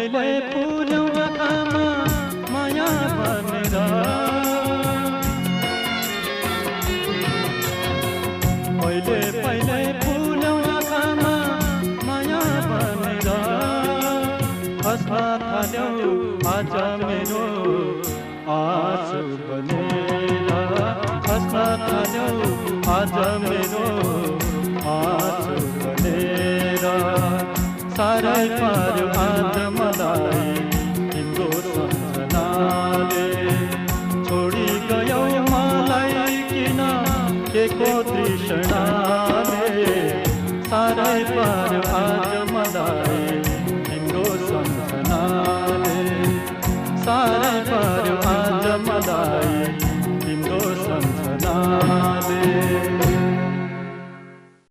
पहिले फुल्यौ आँखामा माया भनेर, पहिले फुल्यौ आँखामा माया भनेर, हँस्न थाल्यौ आज मेरो आँसु बनेर, हँस्न थाल्यौ आज मेरो आँसु बनेर, साह्रै पार्यो